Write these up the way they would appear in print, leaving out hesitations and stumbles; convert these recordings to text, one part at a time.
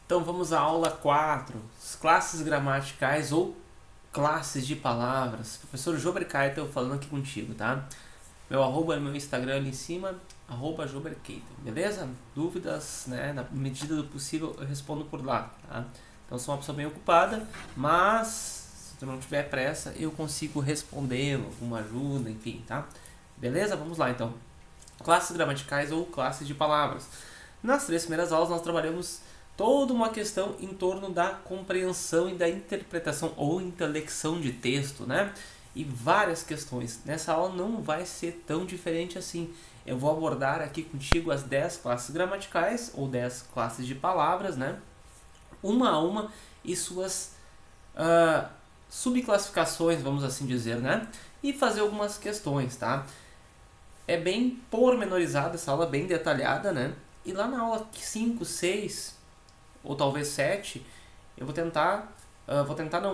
Então vamos à aula 4, classes gramaticais ou classes de palavras. Professor Jober Keitel falando aqui contigo, tá? Meu arroba no meu Instagram ali em cima, arroba Jober Keitel, beleza? Dúvidas, né? Na medida do possível eu respondo por lá, tá? Então sou uma pessoa bem ocupada, mas se tu não tiver pressa eu consigo responder alguma ajuda, enfim, tá? Beleza? Vamos lá então. Classes gramaticais ou classes de palavras. Nas 3 primeiras aulas nós trabalhamos toda uma questão em torno da compreensão e da interpretação ou intelecção de texto, né? E várias questões. Nessa aula não vai ser tão diferente assim. Eu vou abordar aqui contigo as 10 classes gramaticais ou 10 classes de palavras, né? Uma a uma e suas subclassificações, vamos assim dizer, né? E fazer algumas questões, tá? É bem pormenorizada essa aula, bem detalhada, né? E lá na aula 5, 6 ou talvez 7, eu vou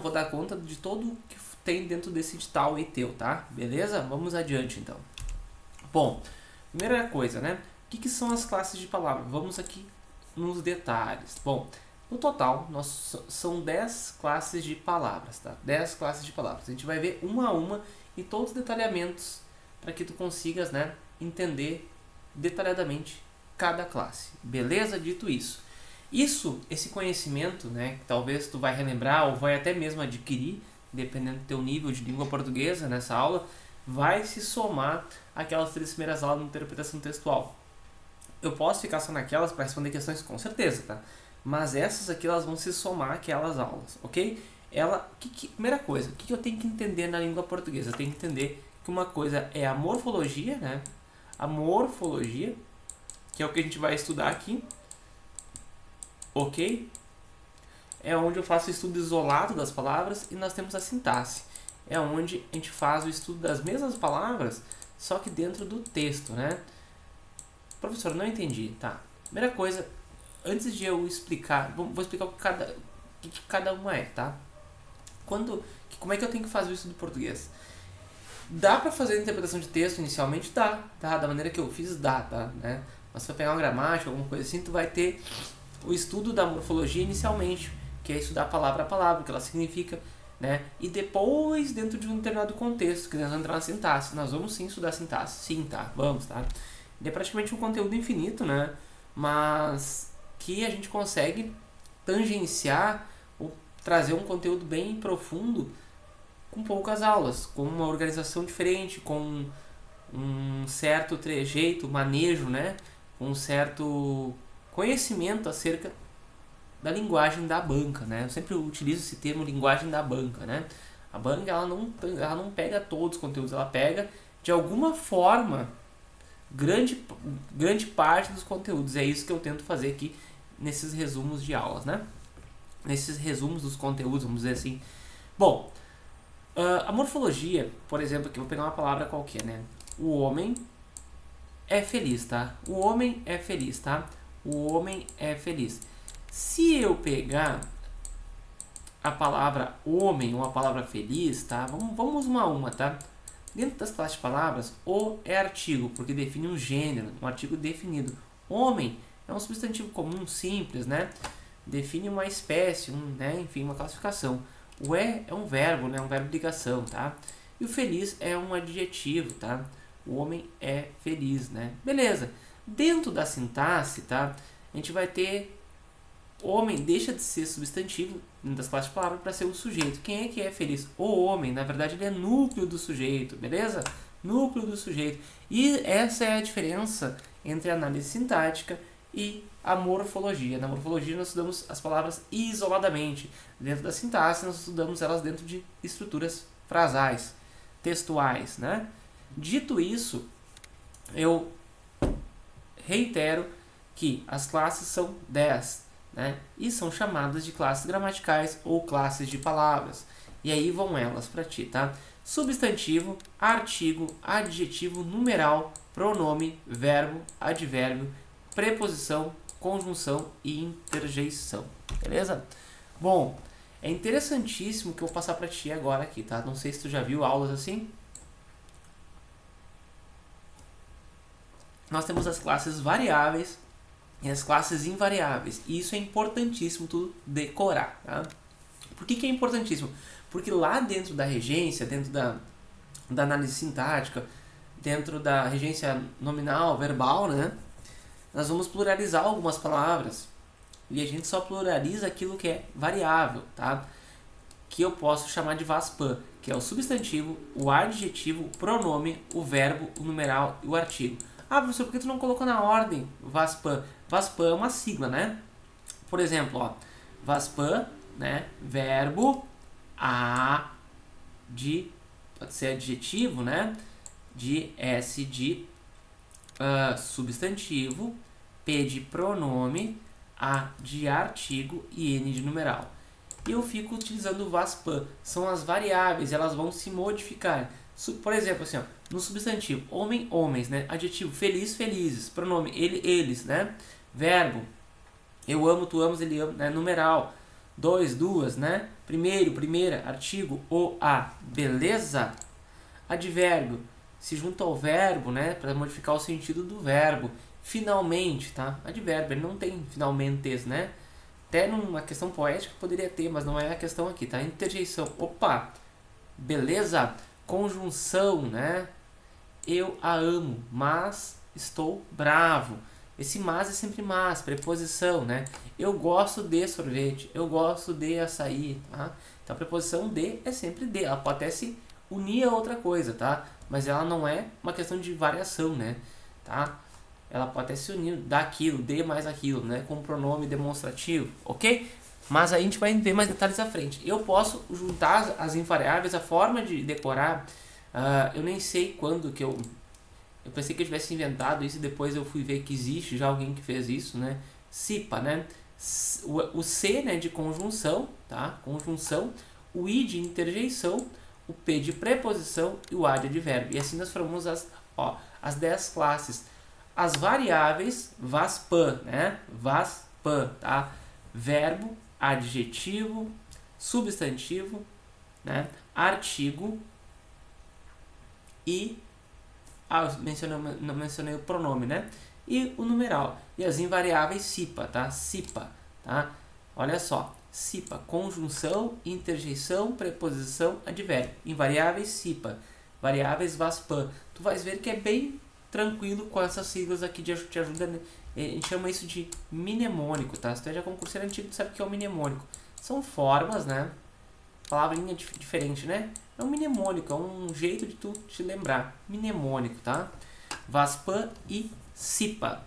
vou dar conta de tudo que tem dentro desse edital aí teu, tá? Beleza? Vamos adiante então. Bom, primeira coisa, né? O que são as classes de palavra? Vamos aqui nos detalhes. Bom, no total, são 10 classes de palavras, tá? 10 classes de palavras. A gente vai ver uma a uma e todos os detalhamentos para que tu consigas, né, entender detalhadamente cada classe. Beleza? Dito isso. Esse conhecimento, né, que talvez tu vai relembrar ou vai até mesmo adquirir, dependendo do teu nível de língua portuguesa nessa aula, vai se somar àquelas 3 primeiras aulas de interpretação textual. Eu posso ficar só naquelas para responder questões com certeza, tá? Mas essas aqui elas vão se somar àquelas aulas, ok? Primeira coisa, o que eu tenho que entender na língua portuguesa? Eu tenho que entender que uma coisa é a morfologia, né? A morfologia, que é o que a gente vai estudar aqui, ok? É onde eu faço o estudo isolado das palavras e nós temos a sintaxe. É onde a gente faz o estudo das mesmas palavras, só que dentro do texto, né? Professor, não entendi. Tá. Primeira coisa, antes de eu explicar, vou explicar o que cada uma é, tá? Como é que eu tenho que fazer o estudo português? Dá pra fazer a interpretação de texto inicialmente? Dá, tá? Da maneira que eu fiz, dá, tá? Né? Mas se você pegar uma gramática, alguma coisa assim, tu vai ter o estudo da morfologia inicialmente, que é estudar palavra a palavra, o que ela significa, né? E depois, dentro de um determinado contexto, que nós vamos entrar na sintaxe. Nós vamos sim estudar sintaxe, sim, tá? Vamos, tá? E é praticamente um conteúdo infinito, né? Mas que a gente consegue tangenciar ou trazer um conteúdo bem profundo com poucas aulas, com uma organização diferente, com um certo trejeito, manejo, né? Com um certo conhecimento acerca da linguagem da banca, né? Eu sempre utilizo esse termo linguagem da banca, né? A banca ela não pega todos os conteúdos, ela pega de alguma forma grande parte dos conteúdos. É isso que eu tento fazer aqui nesses resumos de aulas, né? Nesses resumos dos conteúdos, vamos dizer assim. Bom, a morfologia, por exemplo, aqui eu vou pegar uma palavra qualquer, né? O homem é feliz, tá? O homem é feliz, tá? O homem é feliz. Se eu pegar a palavra homem ou a palavra feliz, tá? Vamos uma a uma, tá? Dentro das classes de palavras, o é artigo, porque define um gênero, um artigo definido. Homem é um substantivo comum, simples, né? Define uma espécie, né? Enfim, uma classificação. O é um verbo, né? Um verbo de ligação, tá? E o feliz é um adjetivo, tá? O homem é feliz, né? Beleza. Dentro da sintaxe, tá? A gente vai ter homem deixa de ser substantivo dentro das classes de palavras para ser o sujeito. Quem é que é feliz? O homem, na verdade, ele é núcleo do sujeito, beleza? Núcleo do sujeito. E essa é a diferença entre a análise sintática e a morfologia. Na morfologia nós estudamos as palavras isoladamente. Dentro da sintaxe nós estudamos elas dentro de estruturas frasais, textuais, né? Dito isso, eu reitero que as classes são 10, né? E são chamadas de classes gramaticais ou classes de palavras. E aí vão elas para ti, tá? Substantivo, artigo, adjetivo, numeral, pronome, verbo, advérbio, preposição, conjunção e interjeição. Beleza? Bom, é interessantíssimo que eu vou passar para ti agora aqui, tá? Não sei se tu já viu aulas assim. Nós temos as classes variáveis e as classes invariáveis. E isso é importantíssimo tu decorar, tá? Por que é importantíssimo? Porque lá dentro da regência, dentro da análise sintática, dentro da regência nominal, verbal, né? Nós vamos pluralizar algumas palavras. E a gente só pluraliza aquilo que é variável, tá? Que eu posso chamar de VASPAN, que é o substantivo, o adjetivo, o pronome, o verbo, o numeral e o artigo. Ah, professor, por que tu não colocou na ordem VASPAN? VASPAN é uma sigla, né? Por exemplo, ó, VASPAN, né? Verbo, pode ser adjetivo, né? S de substantivo, P de pronome, A de artigo e N de numeral. E eu fico utilizando o VASPAN. São as variáveis, elas vão se modificar. Por exemplo, assim, ó, no substantivo, homem, homens, né? Adjetivo, feliz, felizes. Pronome, ele, eles, né? Verbo, eu amo, tu amas, ele ama, né? Numeral, dois, duas, né? Primeiro, primeira, artigo, o, a. Beleza? Advérbio, se junta ao verbo, né? Para modificar o sentido do verbo. Finalmente, tá? Advérbio, ele não tem finalmente, né? Até numa questão poética poderia ter, mas não é a questão aqui, tá? Interjeição, opa, beleza? Conjunção, né? Eu a amo, mas estou bravo. Esse mas é sempre mas, preposição, né? Eu gosto de sorvete, eu gosto de açaí, tá? Então a preposição de é sempre de, ela pode até se unir a outra coisa, tá? Mas ela não é uma questão de variação, né? Tá? Ela pode até se unir daquilo, de mais aquilo, né? Com pronome demonstrativo, ok? Mas aí a gente vai ver mais detalhes à frente. Eu posso juntar as invariáveis, a forma de decorar, eu nem sei quando que eu pensei que eu tivesse inventado isso e depois eu fui ver que existe já alguém que fez isso, né? CIPA, né? O C, né, de conjunção, tá? Conjunção, o I de interjeição, o P de preposição e o A de advérbio. E assim nós formamos as 10 classes. As variáveis, VASPAN, né? VASPAN, tá? Verbo, adjetivo, substantivo, né? Artigo e não mencionei o pronome, né? E o numeral. E as invariáveis CIPA, tá? CIPA, tá? Olha só. CIPA, conjunção, interjeição, preposição, advérbio. Invariáveis CIPA. Variáveis VASPAN. Tu vais ver que é bem tranquilo com essas siglas aqui, te ajuda. A gente chama isso de mnemônico, tá? Se tu é já concurseiro antigo, tu sabe o que é o mnemônico. São formas, né? Palavrinha diferente, né? É um mnemônico, é um jeito de tu te lembrar. Mnemônico, tá? VASPAN e CIPA.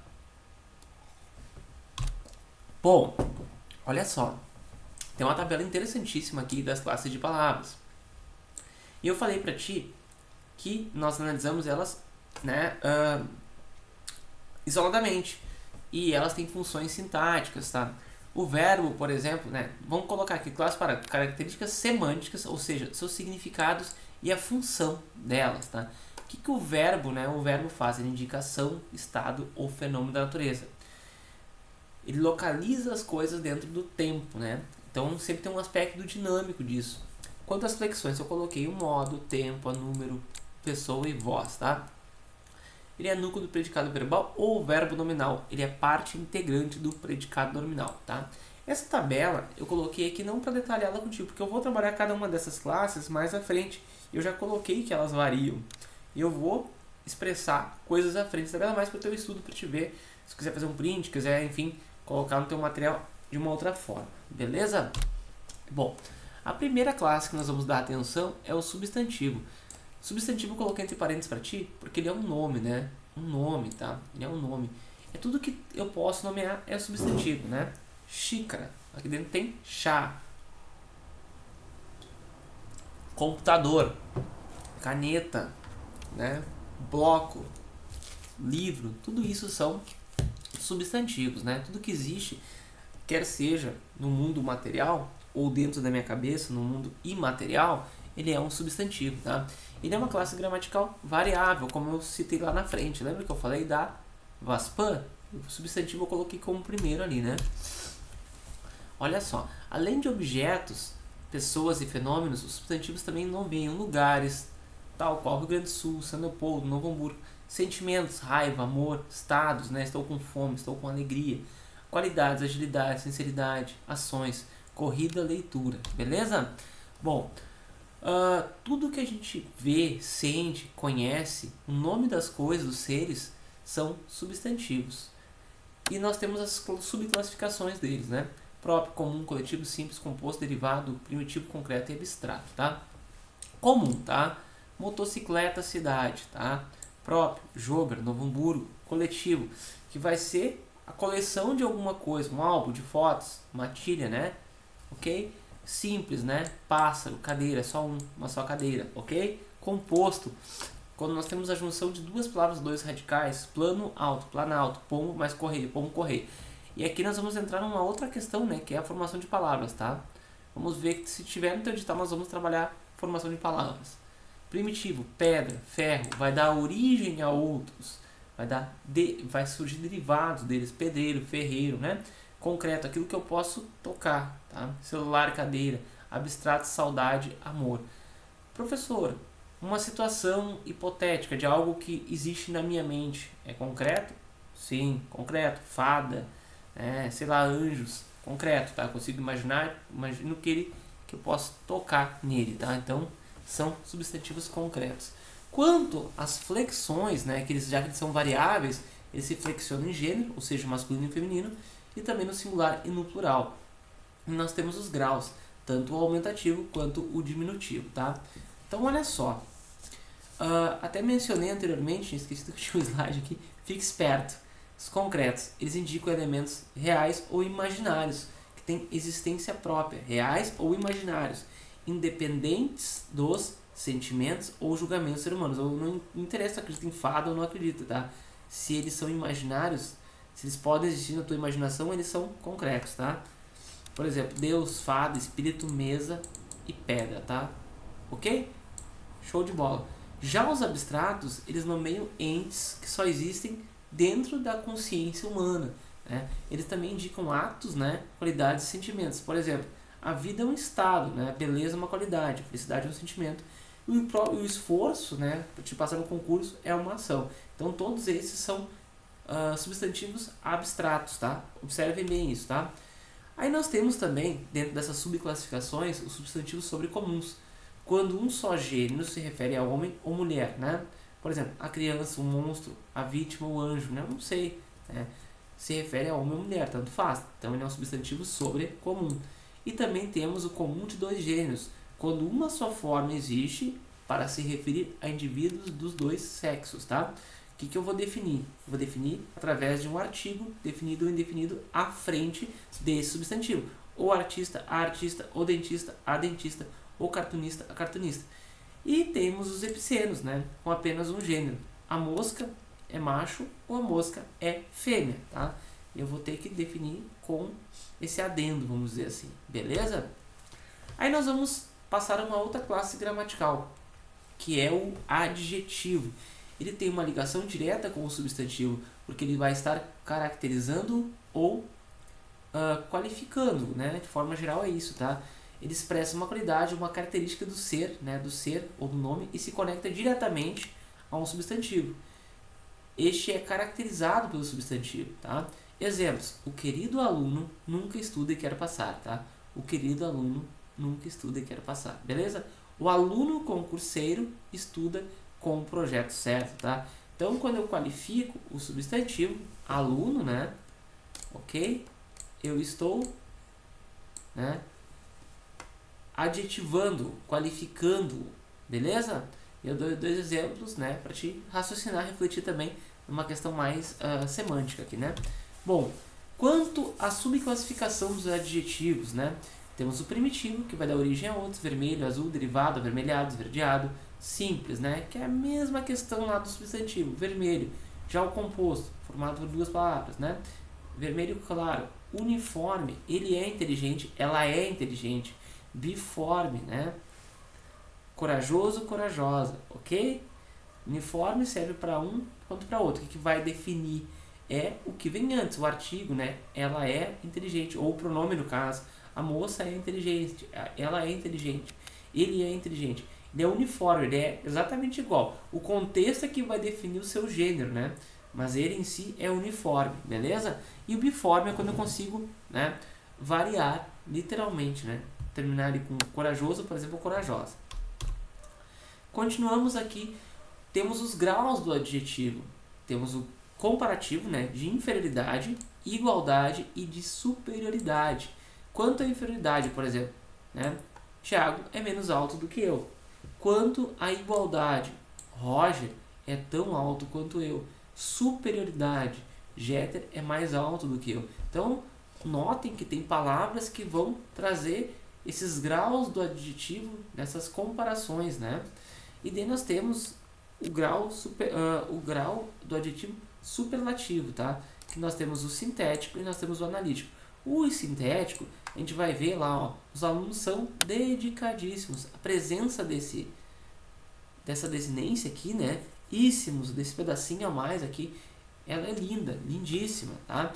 Bom, olha só. Tem uma tabela interessantíssima aqui das classes de palavras. E eu falei pra ti que nós analisamos elas, né, isoladamente. E elas têm funções sintáticas, tá? O verbo, por exemplo, né, vamos colocar aqui classe para características semânticas, ou seja, seus significados e a função delas, tá? O que o verbo, né, o verbo faz? Ele indica ação, estado ou fenômeno da natureza. Ele localiza as coisas dentro do tempo, né? Então sempre tem um aspecto dinâmico disso. Quanto às flexões, eu coloquei o modo, tempo, a número, pessoa e voz, tá? Ele é núcleo do predicado verbal ou verbo nominal. Ele é parte integrante do predicado nominal, tá? Essa tabela eu coloquei aqui não para detalhá-la contigo, porque eu vou trabalhar cada uma dessas classes mais à frente. Eu já coloquei que elas variam. E eu vou expressar coisas à frente. Tabela mais para o teu estudo, para te ver. Se quiser fazer um print, quiser, enfim, colocar no teu material de uma outra forma. Beleza? Bom, a primeira classe que nós vamos dar atenção é o substantivo. Substantivo eu coloquei entre parênteses para ti, porque ele é um nome, né? Um nome, tá? Ele é um nome. É tudo que eu posso nomear é substantivo, né? Xícara. Aqui dentro tem chá. Computador. Caneta. Né? Bloco. Livro. Tudo isso são substantivos, né? Tudo que existe, quer seja no mundo material ou dentro da minha cabeça, no mundo imaterial, ele é um substantivo, tá? Ele é uma classe gramatical variável, como eu citei lá na frente. Lembra que eu falei da VASPAN? O substantivo eu coloquei como primeiro ali, né? Olha só, além de objetos, pessoas e fenômenos, os substantivos também nomeiam lugares, tal qual Rio Grande do Sul, São Leopoldo, Novo Hamburgo. Sentimentos, raiva, amor, estados, né? Estou com fome, estou com alegria. Qualidades, agilidade, sinceridade, ações, corrida, leitura, beleza? Bom, tudo que a gente vê, sente, conhece, o nome das coisas, dos seres, são substantivos. E nós temos as subclassificações deles, né? Próprio, comum, coletivo, simples, composto, derivado, primitivo, concreto e abstrato, tá? Comum, tá? Motocicleta, cidade, tá? Próprio, jogar, Novo Hamburgo. Coletivo, que vai ser a coleção de alguma coisa, um álbum de fotos, uma tilha, né? Ok? Simples, né? Pássaro, cadeira, só uma só cadeira, ok? Composto, quando nós temos a junção de duas palavras, dois radicais, plano, alto, planalto, pombo mais correio, pombo, correio. E aqui nós vamos entrar numa outra questão, né? Que é a formação de palavras, tá? Vamos ver que se tiver no teu edital, nós vamos trabalhar formação de palavras. Primitivo, pedra, ferro, vai dar origem a outros. Vai surgir derivados deles, pedreiro, ferreiro, né? Concreto, aquilo que eu posso tocar, tá? Celular, cadeira, abstrato, saudade, amor. Professor, uma situação hipotética de algo que existe na minha mente é concreto? Sim, concreto. Fada, sei lá, anjos, concreto, tá? Eu consigo imagino que eu posso tocar nele, tá? Então, são substantivos concretos. Quanto às flexões, né, já que eles são variáveis, eles se flexionam em gênero, ou seja, masculino e feminino, e também no singular e no plural. E nós temos os graus, tanto o aumentativo quanto o diminutivo, tá? Então, olha só. Até mencionei anteriormente, esqueci que tinha um slide aqui, fique esperto. Os concretos, eles indicam elementos reais ou imaginários, que têm existência própria, reais ou imaginários, independentes dos sentimentos ou julgamentos dos seres humanos. Ou não interessa se acredita em fada ou não acredita, tá? Se eles são imaginários, se eles podem existir na tua imaginação, eles são concretos, tá? Por exemplo, Deus, fada, espírito, mesa e pedra, tá? Ok? Show de bola. Já os abstratos, eles nomeiam entes que só existem dentro da consciência humana, né? Eles também indicam atos, né? Qualidades e sentimentos. Por exemplo, a vida é um estado, né? A beleza é uma qualidade, a felicidade é um sentimento. E o esforço, né? Para te passar no concurso é uma ação. Então todos esses são substantivos abstratos, tá? Observem bem isso, tá? Aí nós temos também, dentro dessas subclassificações, os substantivos sobrecomuns. Quando um só gênero se refere a homem ou mulher, né? Por exemplo, a criança, o monstro, a vítima, o anjo, né? Não sei, né? Se refere a homem ou mulher, tanto faz. Então ele é um substantivo sobrecomum. E também temos o comum de dois gêneros, quando uma só forma existe para se referir a indivíduos dos dois sexos, tá? O que eu vou definir? Eu vou definir através de um artigo definido ou indefinido à frente desse substantivo. O artista, a artista, o dentista, a dentista, o cartunista, a cartunista. E temos os epicenos, né? Com apenas um gênero. A mosca é macho ou a mosca é fêmea, tá? Eu vou ter que definir com esse adendo, vamos dizer assim, beleza? Aí nós vamos passar a uma outra classe gramatical, que é o adjetivo. Ele tem uma ligação direta com o substantivo, porque ele vai estar caracterizando ou qualificando, né? De forma geral é isso, tá? Ele expressa uma qualidade, uma característica do ser, né? Do ser ou do nome, e se conecta diretamente a um substantivo. Este é caracterizado pelo substantivo, tá? Exemplos: o querido aluno nunca estuda e quer passar, tá? O querido aluno nunca estuda e quer passar, beleza? O aluno concurseiro estuda com o projeto certo, tá? Então, quando eu qualifico o substantivo, aluno, né? Ok? Eu estou, né? Adjetivando, qualificando, beleza? Eu dou dois exemplos, né? Para te raciocinar, refletir também numa questão mais semântica aqui, né? Bom, quanto à subclassificação dos adjetivos, né? Temos o primitivo, que vai dar origem a outros, vermelho, azul, derivado, avermelhado, esverdeado, simples, né? Que é a mesma questão lá do substantivo, vermelho. Já o composto, formado por duas palavras, né? Vermelho claro, uniforme, ele é inteligente, ela é inteligente. Biforme, né? Corajoso, corajosa, ok? Uniforme serve para um quanto para outro. O que vai definir é o que vem antes, o artigo, né? Ela é inteligente, ou o pronome no caso. A moça é inteligente, ela é inteligente, ele é inteligente. Ele é uniforme, ele é exatamente igual. O contexto é que vai definir o seu gênero, né? Mas ele em si é uniforme, beleza? E o biforme é quando eu consigo, né, variar, literalmente, né? Terminar ele com corajoso, por exemplo, corajosa. Continuamos aqui, temos os graus do adjetivo. Temos o comparativo, né, de inferioridade, igualdade e de superioridade. Quanto à inferioridade, por exemplo, né, Tiago é menos alto do que eu. Quanto à igualdade, Roger é tão alto quanto eu. Superioridade, Jeter é mais alto do que eu. Então, notem que tem palavras que vão trazer esses graus do adjetivo nessas comparações, né? E daí nós temos o grau do adjetivo superlativo, tá? Que nós temos o sintético e nós temos o analítico. O sintético, a gente vai ver lá, ó, os alunos são dedicadíssimos. A presença dessa desinência aqui, né? Íssimos, desse pedacinho a mais aqui, ela é linda, lindíssima, tá?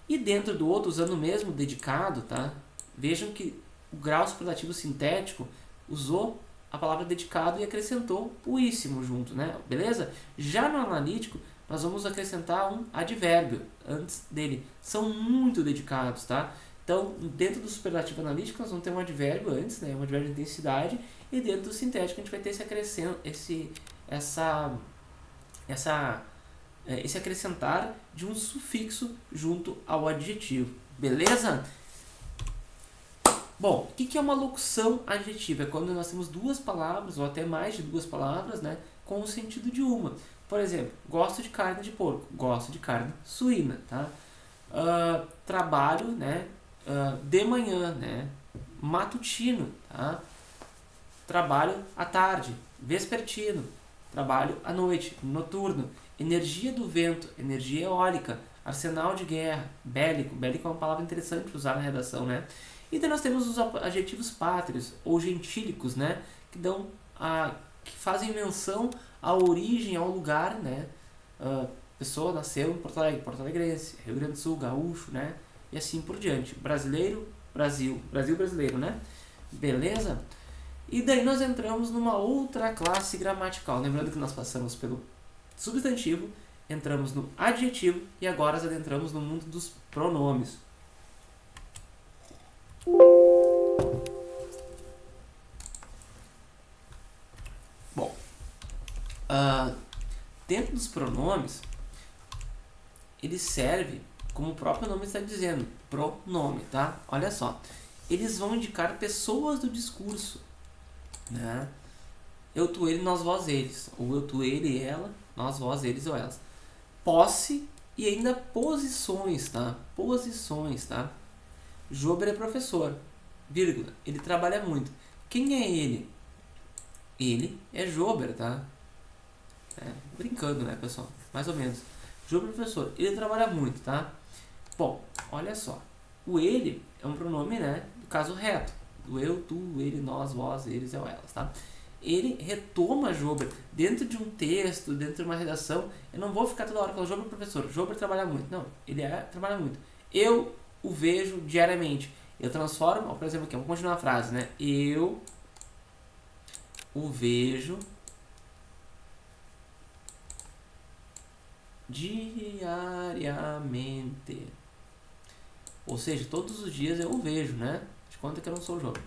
E dentro do outro, usando o mesmo dedicado, tá? Vejam que o grau superlativo sintético usou a palavra dedicado e acrescentou o íssimo junto, né? Beleza? Já no analítico, nós vamos acrescentar um advérbio antes dele. São muito dedicados, tá? Então, dentro do superlativo analítico, nós vamos ter um advérbio antes, né? Um advérbio de intensidade. E dentro do sintético, a gente vai ter esse acrescentar de um sufixo junto ao adjetivo. Beleza? Bom, o que é uma locução adjetiva? É quando nós temos duas palavras, ou até mais de duas palavras, né, com o sentido de uma. Por exemplo, gosto de carne de porco, gosto de carne suína, tá? Trabalho, né, de manhã, né, matutino, tá? Trabalho à tarde, vespertino, trabalho à noite, noturno. Energia do vento, energia eólica, arsenal de guerra, bélico. Bélico é uma palavra interessante para usar na redação, né? E daí nós temos os adjetivos pátrios ou gentílicos, né? Que fazem menção à origem, ao lugar, né? Pessoa nasceu em Porto Alegre, porto-alegrense, Rio Grande do Sul, gaúcho, né? E assim por diante. Brasileiro, Brasil, Brasil brasileiro, né? Beleza? E daí nós entramos numa outra classe gramatical. Lembrando que nós passamos pelo substantivo, entramos no adjetivo e agora nós adentramos no mundo dos pronomes. Bom, dentro dos pronomes, ele serve, como o próprio nome está dizendo, pronome, tá? Olha só, eles vão indicar pessoas do discurso, né? Eu, tu, ele, nós, vós, eles. Ou eu, tu, ele, ela, nós, vós, eles ou elas. Posse e ainda posições, tá? Posições, tá? Jober é professor, vírgula, ele trabalha muito. Quem é ele? Ele é Jober, tá? Brincando, né, pessoal? Mais ou menos. Jober é professor, ele trabalha muito, tá? Bom, olha só. O ele é um pronome, né, do caso reto. Do eu, tu, ele, nós, vós, eles ou elas, tá? Ele retoma Jober dentro de um texto, dentro de uma redação. Eu não vou ficar toda hora falando Jober professor, Jober trabalha muito. Não, ele trabalha muito. Eu o vejo diariamente. Eu transformo, por exemplo, aqui, vamos continuar a frase, né? Eu o vejo diariamente. Ou seja, todos os dias eu o vejo, né? De conta que eu não sou o Jober.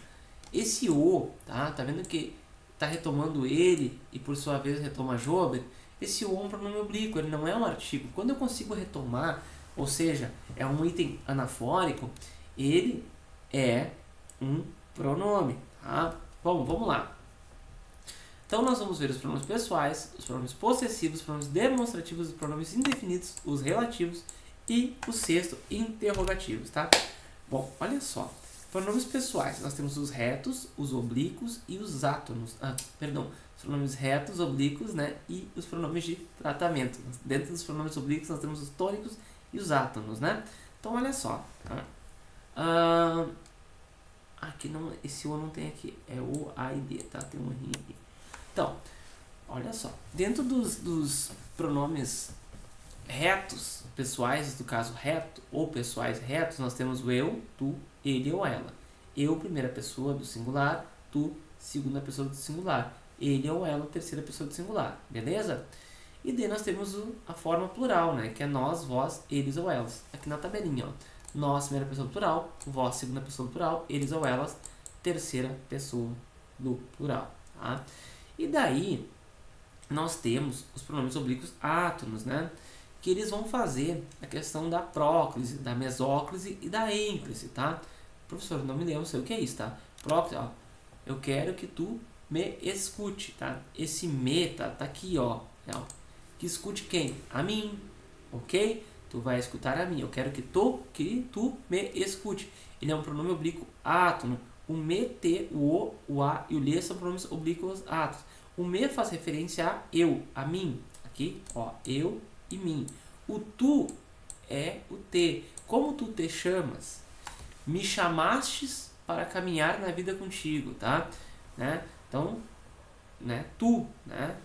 Esse o, tá vendo que tá retomando ele e por sua vez retoma Jober? Esse o é um pronome oblíquo, ele não é um artigo. Quando eu consigo retomar, ou seja, é um item anafórico, ele é um pronome, tá? Bom, vamos lá. Então nós vamos ver os pronomes pessoais, os pronomes possessivos, os pronomes demonstrativos, os pronomes indefinidos, os relativos e o sexto, interrogativos, tá? Bom, olha só. Pronomes pessoais, nós temos os retos, os oblíquos e os átonos. Os pronomes retos, oblíquos, né? E os pronomes de tratamento. Dentro dos pronomes oblíquos nós temos os tônicos e os átonos, né? Então olha só. Tá? Aqui não, esse O não tem aqui, é o A e D, tá? Tem um errinho aqui. Então, olha só. Dentro dos pronomes retos, pessoais, do caso reto, ou pessoais retos, nós temos o eu, tu, ele ou ela. Eu, primeira pessoa do singular, tu, segunda pessoa do singular. ele ou ela, terceira pessoa do singular, beleza? E daí nós temos a forma plural, né? Que é nós, vós, eles ou elas. Aqui na tabelinha, ó. Nós, primeira pessoa do plural, vós, segunda pessoa do plural, eles ou elas, terceira pessoa do plural, tá? E daí nós temos os pronomes oblíquos átonos, né? Que eles vão fazer a questão da próclise, da mesóclise e da ênclise, tá? Professor, não me lembro, não sei o que é isso, tá? Próclise, ó. Eu quero que tu me escute, tá? Esse me tá aqui, ó. Que escute quem? A mim, ok? Tu vai escutar a mim. Eu quero que tu me escute. Ele é um pronome oblíquo átono. O me, te, o a e o lhe são pronomes oblíquos átonos. O me faz referência a eu, a mim. Aqui, ó, eu e mim. O tu é o te. Como tu te chamas? Me chamastes para caminhar na vida contigo, tá? Né? Então, né? Tu, né?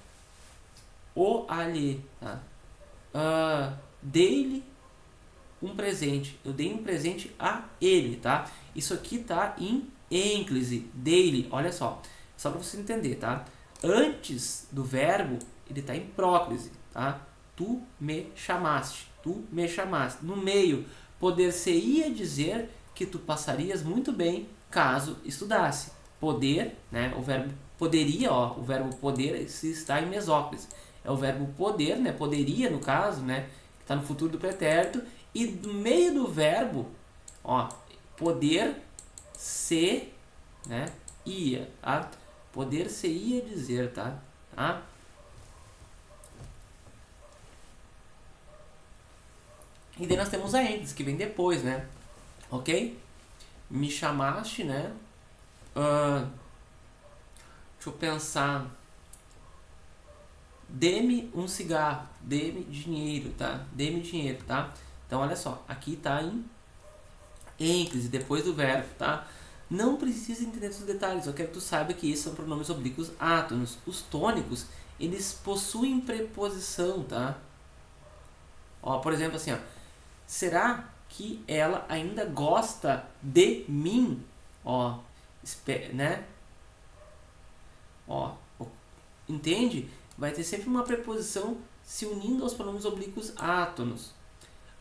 O ali, tá? Dei-lhe um presente. Eu dei um presente a ele, tá? Isso aqui tá em ênclise, dei-lhe. Olha só para você entender, tá? Antes do verbo, ele tá em próclise, tá? Tu me chamaste, tu me chamaste. No meio, poder-se-ia dizer que tu passarias muito bem caso estudasse. Poder, né? O verbo poderia, ó, o verbo poder se está em mesóclise. É o verbo poder, né? Poderia, no caso, né? Que está no futuro do pretérito. E no meio do verbo, ó, poder se, né? Ia, tá? Poder se ia dizer, tá? E daí nós temos a ênclise, que vem depois, né? Ok? Me chamaste, né? Deixa eu pensar. Dê-me um cigarro, dê-me dinheiro, tá? Dê-me dinheiro, tá? Então, olha só, aqui tá em ênclise, depois do verbo, tá? Não precisa entender os detalhes, eu quero que tu saiba que esses são pronomes oblíquos átonos. Os tônicos, eles possuem preposição, tá? Ó, por exemplo, assim, ó. Será que ela ainda gosta de mim? Ó, né? Ó, entende? Vai ter sempre uma preposição se unindo aos pronomes oblíquos átonos.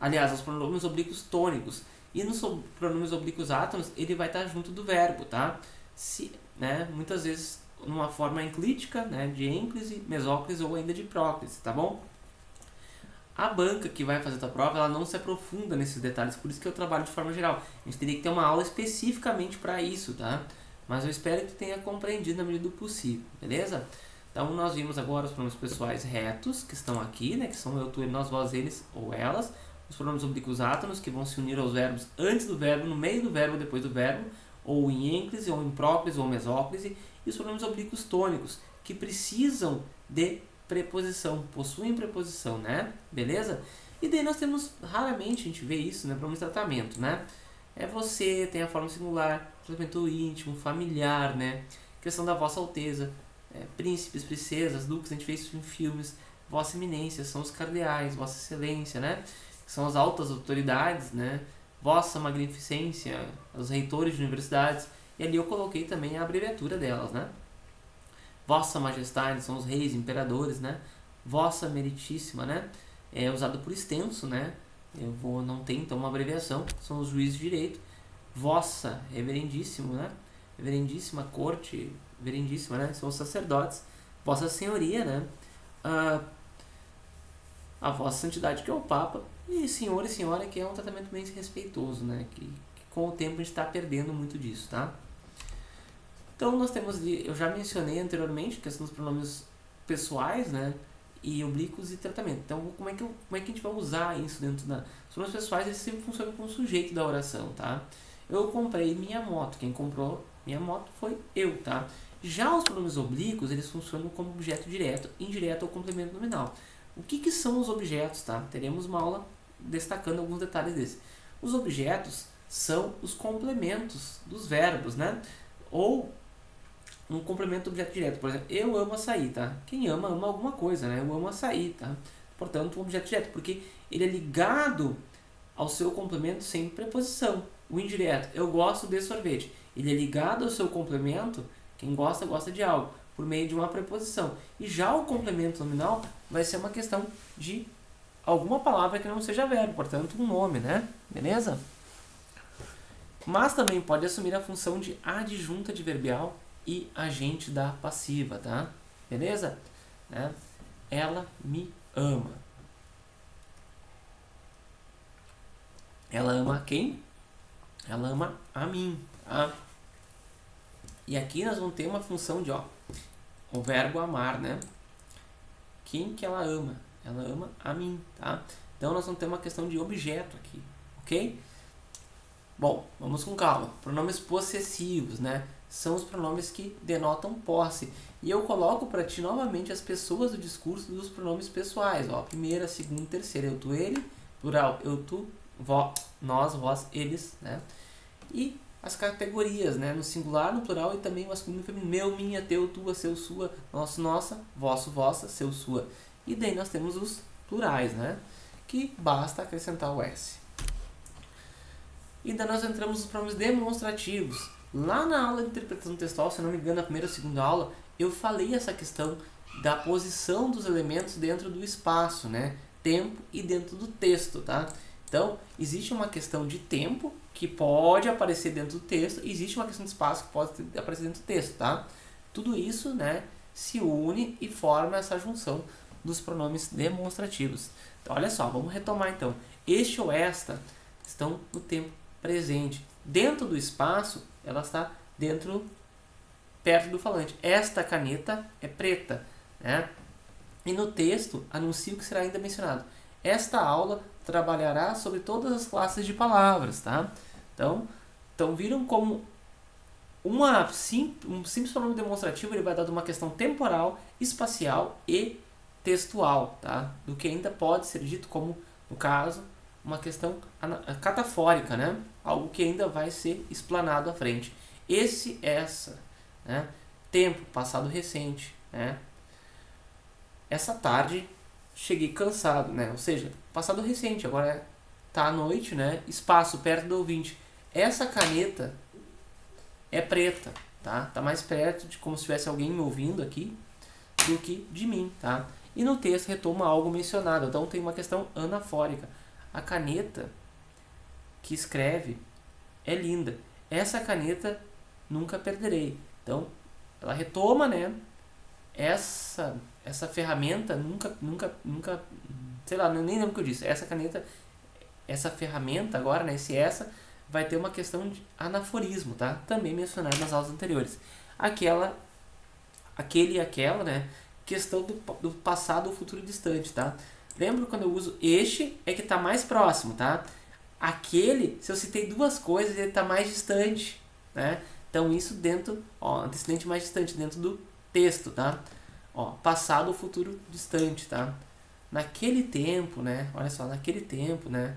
Aliás, aos pronomes oblíquos tônicos. E nos pronomes oblíquos átonos, ele vai estar junto do verbo, tá? Né, muitas vezes numa forma enclítica, né, de ênclise, mesóclise ou ainda de próclise, tá bom? A banca que vai fazer a tua prova, ela não se aprofunda nesses detalhes, por isso que eu trabalho de forma geral. A gente teria que ter uma aula especificamente para isso, tá? Mas eu espero que tu tenha compreendido na medida do possível, beleza? Então, nós vimos agora os pronomes pessoais retos, que estão aqui, né? Que são eu, tu, ele, nós, vós, eles ou elas. Os pronomes oblíquos átonos, que vão se unir aos verbos antes do verbo, no meio do verbo, depois do verbo, ou em ênclise, ou em próclise, ou mesóclise. E os pronomes oblíquos tônicos, que precisam de preposição, possuem preposição, né? Beleza? E daí nós temos, raramente a gente vê isso, né? Pronomes de tratamento, né? É você, tem a forma singular, tratamento íntimo, familiar, né? Questão da vossa alteza. Príncipes, princesas, duques, a gente vê isso em filmes. Vossa eminência, são os cardeais, vossa excelência, né? São as altas autoridades, né? Vossa magnificência, os reitores de universidades. E ali eu coloquei também a abreviatura delas, né? Vossa majestade, são os reis, imperadores, né? Vossa meritíssima, né? É usado por extenso, né? Não tem então uma abreviação, são os juízes de direito. Vossa, reverendíssimo, né? Reverendíssima corte, reverendíssima, né? São os sacerdotes. Vossa senhoria, né? A vossa santidade, que é o Papa. E senhor e senhora, que é um tratamento bem respeitoso, né? Que com o tempo a gente está perdendo muito disso, tá? Então nós temos, eu já mencionei anteriormente, a questão dos pronomes pessoais, né? E oblíquos e tratamento. Então como é que a gente vai usar isso dentro da... Os pronomes pessoais, eles sempre funcionam como sujeito da oração, tá? Eu comprei minha moto, quem comprou minha moto foi eu, tá? Já os pronomes oblíquos, eles funcionam como objeto direto, indireto ou complemento nominal. O que são os objetos, tá? Teremos uma aula destacando alguns detalhes desses. Os objetos são os complementos dos verbos, né? Ou um complemento do objeto direto. Por exemplo, eu amo açaí, tá? Quem ama, ama alguma coisa, né? Eu amo açaí, tá? Portanto, um objeto direto, porque ele é ligado ao seu complemento sem preposição. O indireto, eu gosto de sorvete. Ele é ligado ao seu complemento, quem gosta, gosta de algo. por meio de uma preposição. E já o complemento nominal vai ser uma questão de alguma palavra que não seja verbo, portanto um nome, né? Beleza? Mas também pode assumir a função de adjunta adverbial e agente da passiva, tá? Beleza? Né? Ela me ama. Ela ama quem? Ela ama a mim, tá? E aqui nós vamos ter uma função de, ó, o verbo amar, né? Quem que ela ama? Ela ama a mim, tá? Então nós vamos ter uma questão de objeto aqui, ok? Bom, vamos com calma. Pronomes possessivos, né? São os pronomes que denotam posse. E eu coloco para ti novamente as pessoas do discurso dos pronomes pessoais, ó. Primeira, segunda, terceira, eu, tu, ele. Plural, eu, tu, nós, vós, eles, né? E as categorias, né? No singular, no plural e também masculino e feminino. Meu, minha, teu, tua, seu, sua, nosso, nossa, vosso, vossa, seu, sua. E daí nós temos os plurais, né? Que basta acrescentar o S. E daí nós entramos nos pronomes demonstrativos. Lá na aula de interpretação textual, se não me engano, na primeira ou segunda aula, eu falei essa questão da posição dos elementos dentro do espaço, né? Tempo e dentro do texto, tá? Então, existe uma questão de tempo que pode aparecer dentro do texto, e existe uma questão de espaço que pode aparecer dentro do texto, tá? Tudo isso, né, se une e forma essa junção dos pronomes demonstrativos. Então, olha só, vamos retomar então. Este ou esta estão no tempo presente. Dentro do espaço, ela está perto do falante. Esta caneta é preta, né? E no texto, anuncio que será ainda mencionado. Esta aula trabalhará sobre todas as classes de palavras, tá? Então viram como um simples pronome demonstrativo ele vai dar uma questão temporal, espacial e textual, tá? Do que ainda pode ser dito como, no caso, uma questão catafórica, né? Algo que ainda vai ser explanado à frente. Essa, né? Tempo, passado recente, né? Essa tarde cheguei cansado, né? Ou seja, passado recente, agora tá à noite, né? Espaço perto do ouvinte. Essa caneta é preta, tá? Tá mais perto de como se tivesse alguém me ouvindo aqui do que de mim, tá? E no texto retoma algo mencionado, então tem uma questão anafórica. A caneta que escreve é linda. Essa caneta nunca perderei. Então, ela retoma, né? Essa ferramenta nunca, sei lá, nem lembro o que eu disse. Essa caneta, essa ferramenta agora, né? Essa vai ter uma questão de anaforismo, tá? Também mencionado nas aulas anteriores. Aquele e aquela, né? Questão do passado ou futuro distante, tá? Lembra quando eu uso este é que está mais próximo, tá? Aquele, se eu citei duas coisas, ele está mais distante, né? Então isso dentro, ó, antecedente mais distante dentro do texto, tá? Ó, passado ou futuro distante, tá? Naquele tempo, né? Olha só, naquele tempo, né?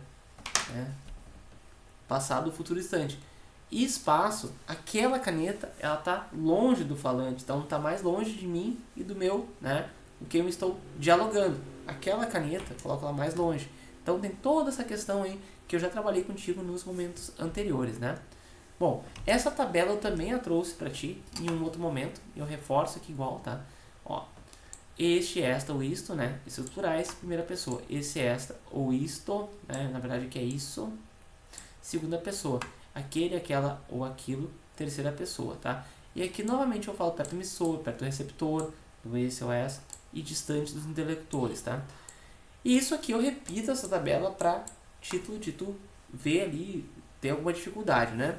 Passado ou futuro distante. E espaço, aquela caneta, ela tá longe do falante, então tá mais longe de mim e do meu, né? Com quem eu estou dialogando. Aquela caneta, coloco ela mais longe. Então tem toda essa questão aí que eu já trabalhei contigo nos momentos anteriores, né? Bom, essa tabela eu também a trouxe para ti em um outro momento. Eu reforço aqui igual, tá? Ó, este, esta ou isto, né? Esses plurais, primeira pessoa. Esse, esta ou isto, né? Na verdade aqui é isso. Segunda pessoa. Aquele, aquela ou aquilo, terceira pessoa, tá? E aqui novamente eu falo perto do emissor, perto do receptor, do esse ou essa, e distante dos intelectores, tá? E isso aqui eu repito essa tabela para título de tu ver ali, ter alguma dificuldade, né?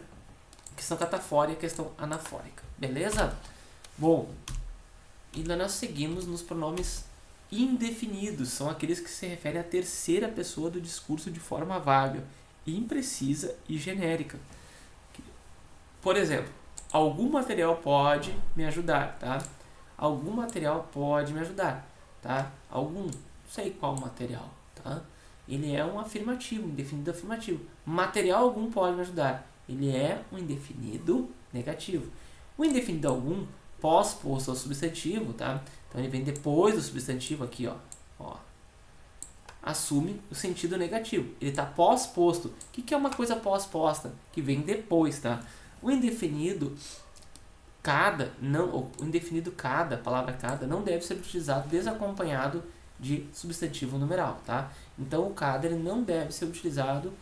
Questão catafórica e questão anafórica, beleza? Bom, e nós seguimos nos pronomes indefinidos, são aqueles que se referem à terceira pessoa do discurso de forma vaga, imprecisa e genérica. Por exemplo, algum material pode me ajudar, tá? Algum material pode me ajudar, tá? Algum, não sei qual material, tá? Ele é um afirmativo, um indefinido afirmativo. Material algum pode me ajudar. Ele é um indefinido negativo. O indefinido algum, pós-posto ao substantivo, tá? Então ele vem depois do substantivo aqui, ó. Assume o sentido negativo. Ele está pós-posto. O que é uma coisa pós-posta? Que vem depois, tá? O indefinido cada, não, o indefinido cada, a palavra cada, não deve ser utilizado desacompanhado de substantivo numeral, tá? Então o cada ele não deve ser utilizado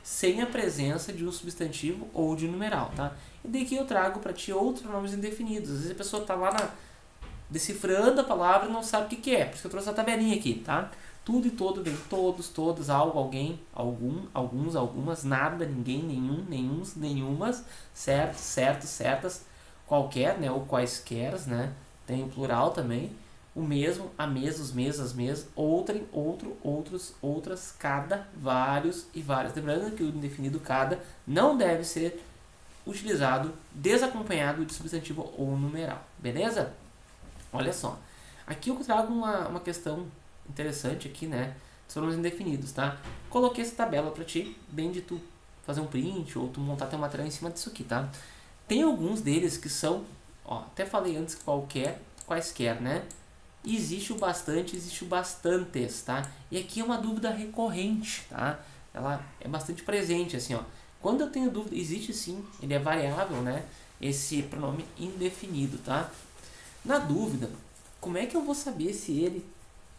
sem a presença de um substantivo ou de numeral, tá? E daqui eu trago para ti outros pronomes indefinidos. Às vezes a pessoa tá lá decifrando a palavra e não sabe o que que é. Por isso que eu trouxe a tabelinha aqui, tá? Tudo e todo vem todos, todas, algo, alguém, algum, alguns, algumas, nada, ninguém, nenhum, nenhuns, nenhumas, certo, certo, certas, qualquer, né? Ou quaisquer, né? Tem o plural também. O mesmo, a mesma, os mesmos, as mesmas, outrem, outro, outros, outras, cada, vários e várias. Lembrando que o indefinido cada não deve ser utilizado desacompanhado de substantivo ou numeral, beleza? Olha só, aqui eu trago uma questão interessante aqui, né? São os indefinidos, tá? Coloquei essa tabela para ti, bem de tu fazer um print ou tu montar teu material em cima disso aqui, tá? Tem alguns deles que são, ó, até falei antes qualquer, quaisquer, né? Existe o bastante, existe o bastantes, tá? E aqui é uma dúvida recorrente, tá? Ela é bastante presente, assim, ó. Quando eu tenho dúvida, existe sim, ele é variável, né? Esse pronome indefinido, tá? Na dúvida, como é que eu vou saber se ele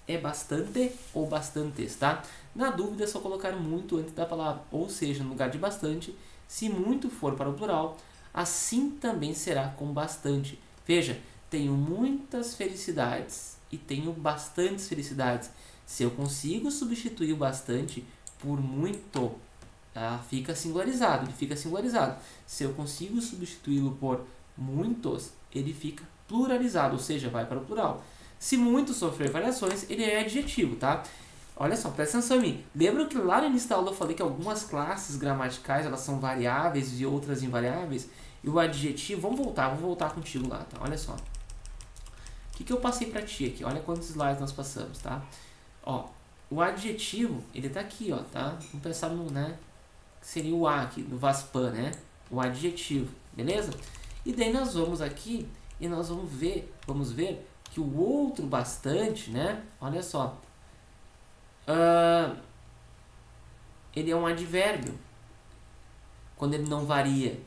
é bastante ou bastantes, tá? Na dúvida é só colocar muito antes da palavra, ou seja, no lugar de bastante, se muito for para o plural, assim também será com bastante. Veja, tenho muitas felicidades e tenho bastantes felicidades. Se eu consigo substituir o bastante por muito, fica singularizado, ele fica singularizado. Se eu consigo substituí-lo por muitos, ele fica pluralizado, ou seja, vai para o plural. Se muito sofrer variações, ele é adjetivo, tá? Olha só, presta atenção em mim. Lembra que lá no início da aula eu falei que algumas classes gramaticais elas são variáveis e outras invariáveis? E o adjetivo, vou voltar contigo lá, tá? Olha só. O que eu passei para ti aqui? Olha quantos slides nós passamos, tá? Ó, o adjetivo, ele tá aqui, ó, tá? Vamos pensar no, né? Seria o A aqui, no VASPAN, né? O adjetivo, beleza? E daí nós vamos aqui e nós vamos ver que o outro bastante, né? Olha só. Ele é um advérbio. Quando ele não varia.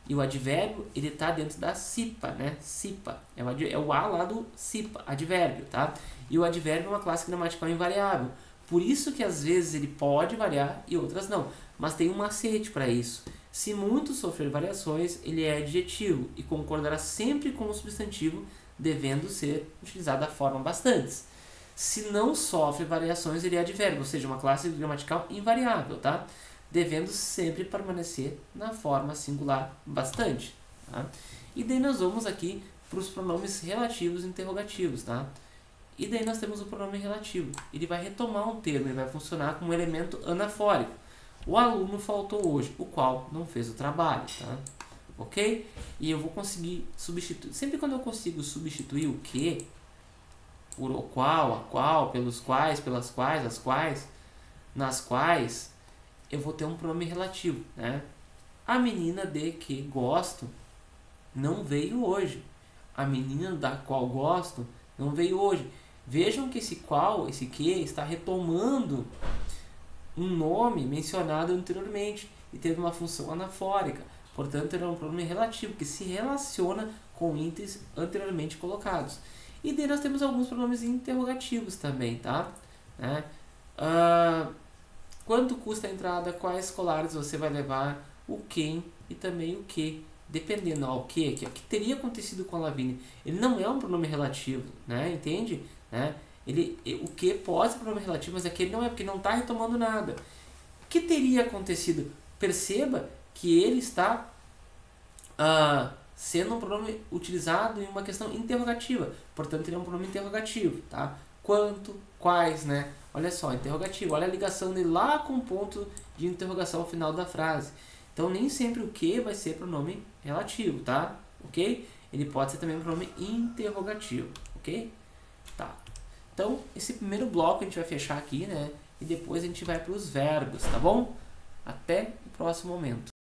E o advérbio, ele está dentro da SIPA, né? SIPA. É o A lá do SIPA, advérbio, tá? E o advérbio é uma classe gramatical invariável. Por isso que às vezes ele pode variar e outras não. Mas tem um macete para isso. Se muito sofrer variações, ele é adjetivo e concordará sempre com o substantivo, devendo ser utilizado da forma bastantes. Se não sofre variações, ele é advérbio, ou seja, uma classe gramatical invariável, tá? Devendo sempre permanecer na forma singular bastante, tá? E daí nós vamos aqui para os pronomes relativos e interrogativos, tá? E daí nós temos o pronome relativo. Ele vai retomar um termo, ele vai funcionar como um elemento anafórico. O aluno faltou hoje, o qual não fez o trabalho, tá? Ok? E eu vou conseguir substituir. Sempre quando eu consigo substituir o que por o qual, a qual, pelos quais, pelas quais, as quais, nas quais, eu vou ter um pronome relativo, né? A menina de que gosto não veio hoje. A menina da qual gosto não veio hoje. Vejam que esse qual, esse que, está retomando um nome mencionado anteriormente e teve uma função anafórica. Portanto, ele é um pronome relativo que se relaciona com itens anteriormente colocados. E daí nós temos alguns pronomes interrogativos também, tá? Né? Quanto custa a entrada? Quais escolares você vai levar? O quem e também o que. Dependendo ao que teria acontecido com a Lavínia. Ele não é um pronome relativo, né? Entende? Né? O que pode ser pronome relativo, mas aquele não é, porque não está retomando nada. O que teria acontecido? Perceba que ele está sendo um pronome utilizado em uma questão interrogativa. Portanto, ele é um pronome interrogativo, tá? Quanto, quais, né? Olha só, interrogativo. Olha a ligação dele lá com o ponto de interrogação ao final da frase. Então, nem sempre o que vai ser pronome relativo, tá? Ok? Ele pode ser também um pronome interrogativo, ok? Tá. Então, esse primeiro bloco a gente vai fechar aqui, né? E depois a gente vai para os verbos, tá bom? Até o próximo momento.